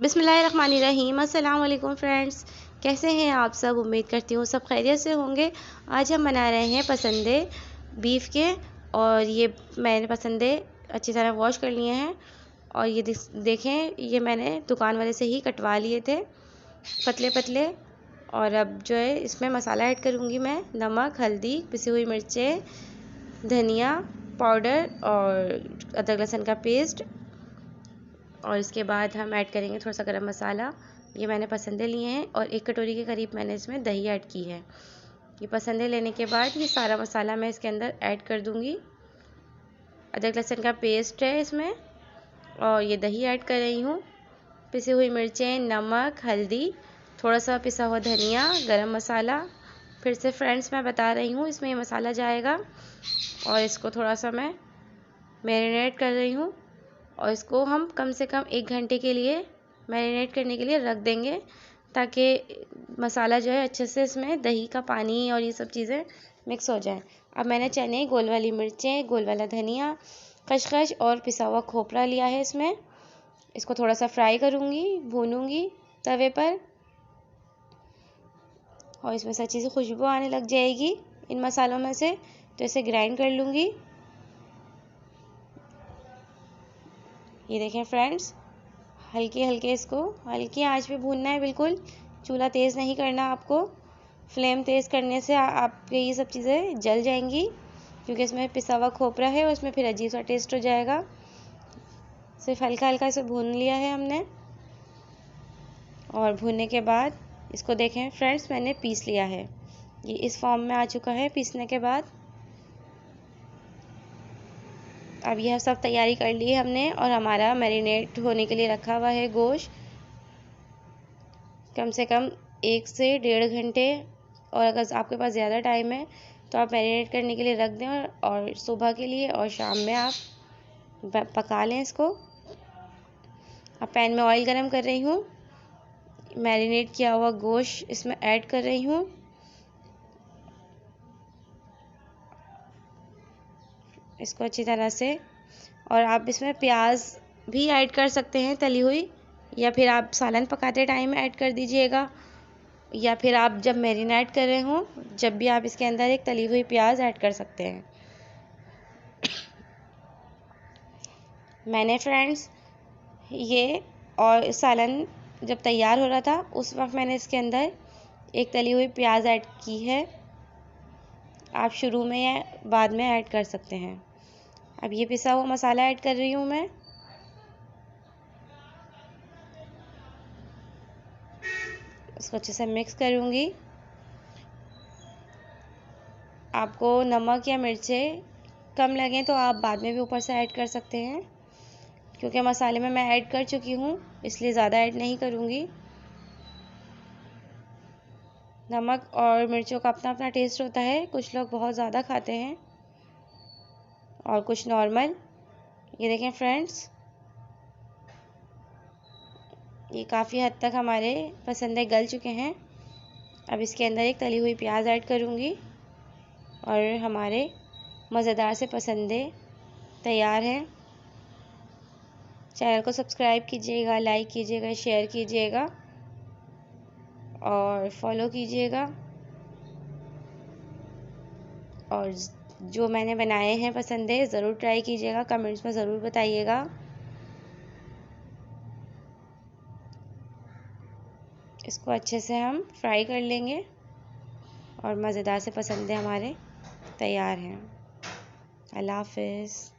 बिस्मिल्लाहिर्रहमानिर्रहीम। अस्सलाम वालेकुम फ्रेंड्स, कैसे हैं आप सब? उम्मीद करती हूँ सब खैरियत से होंगे। आज हम बना रहे हैं पसंदे बीफ के, और ये मैंने पसंदे अच्छी तरह वॉश कर लिए हैं। और ये देखें, ये मैंने दुकान वाले से ही कटवा लिए थे पतले पतले। और अब जो है इसमें मसाला ऐड करूँगी मैं, नमक, हल्दी, पिसी हुई मिर्चें, धनिया पाउडर और अदरक लहसुन का पेस्ट। और इसके बाद हम ऐड करेंगे थोड़ा सा गरम मसाला। ये मैंने पसंदे लिए हैं और 1 कटोरी के करीब मैंने इसमें दही ऐड की है। ये पसंदे लेने के बाद ये सारा मसाला मैं इसके अंदर ऐड कर दूंगी। अदरक लहसुन का पेस्ट है इसमें, और ये दही ऐड कर रही हूँ, पिसी हुई मिर्चें, नमक, हल्दी, थोड़ा सा पिसा हुआ धनिया, गरम मसाला। फिर से फ्रेंड्स मैं बता रही हूँ, इसमें ये मसाला जाएगा। और इसको थोड़ा सा मैं मैरिनेट कर रही हूँ, और इसको हम कम से कम 1 घंटे के लिए मैरिनेट करने के लिए रख देंगे, ताकि मसाला जो है अच्छे से इसमें दही का पानी और ये सब चीज़ें मिक्स हो जाए। अब मैंने चने, गोल वाली मिर्चें, गोल वाला धनिया, खसखस और पिसा हुआ खोपरा लिया है इसमें। इसको थोड़ा सा फ्राई करूँगी, भूनूँगी तवे पर, और इसमें से अच्छी सी खुशबू आने लग जाएगी इन मसालों में से, तो इसे ग्राइंड कर लूँगी। ये देखें फ्रेंड्स, हल्के हल्के इसको हल्की आंच पे भूनना है बिल्कुल। चूल्हा तेज़ नहीं करना आपको, फ्लेम तेज़ करने से आपके ये सब चीज़ें जल जाएंगी, क्योंकि इसमें पिसा हुआ खोपरा है और उसमें फिर अजीब सा टेस्ट हो जाएगा। सिर्फ हल्का हल्का इसे भून लिया है हमने, और भूनने के बाद इसको देखें फ्रेंड्स, मैंने पीस लिया है। ये इस फॉर्म में आ चुका है पीसने के बाद। अब यह सब तैयारी कर ली है हमने, और हमारा मैरिनेट होने के लिए रखा हुआ है गोश्त कम से कम 1 से 1.5 घंटे। और अगर आपके पास ज़्यादा टाइम है तो आप मैरिनेट करने के लिए रख दें, और सुबह के लिए और शाम में आप पका लें इसको। अब पैन में ऑयल गरम कर रही हूँ, मैरिनेट किया हुआ गोश्त इसमें ऐड कर रही हूँ। इसको अच्छी तरह से, और आप इसमें प्याज भी ऐड कर सकते हैं तली हुई, या फिर आप सालन पकाते टाइम ऐड कर दीजिएगा, या फिर आप जब मैरिनेट कर रहे हों जब भी आप इसके अंदर एक तली हुई प्याज ऐड कर सकते हैं। मैंने फ्रेंड्स ये और सालन जब तैयार हो रहा था उस वक्त मैंने इसके अंदर एक तली हुई प्याज ऐड की है। आप शुरू में या बाद में ऐड कर सकते हैं। अब ये पिसा हुआ मसाला ऐड कर रही हूँ मैं। इसको अच्छे से मिक्स करूँगी। आपको नमक या मिर्चें कम लगें तो आप बाद में भी ऊपर से ऐड कर सकते हैं, क्योंकि मसाले में मैं ऐड कर चुकी हूँ इसलिए ज़्यादा ऐड नहीं करूँगी। नमक और मिर्चों का अपना अपना टेस्ट होता है, कुछ लोग बहुत ज़्यादा खाते हैं और कुछ नॉर्मल। ये देखें फ्रेंड्स, ये काफ़ी हद तक हमारे पसंदे गल चुके हैं। अब इसके अंदर एक तली हुई प्याज ऐड करूँगी, और हमारे मज़ेदार से पसंदे तैयार हैं। चैनल को सब्सक्राइब कीजिएगा, लाइक कीजिएगा, शेयर कीजिएगा और फॉलो कीजिएगा। और जो मैंने बनाए हैं पसंदे ज़रूर ट्राई कीजिएगा, कमेंट्स में ज़रूर बताइएगा। इसको अच्छे से हम फ्राई कर लेंगे, और मज़ेदार से पसंदे हमारे तैयार हैं। अल्लाह हाफ़िज़।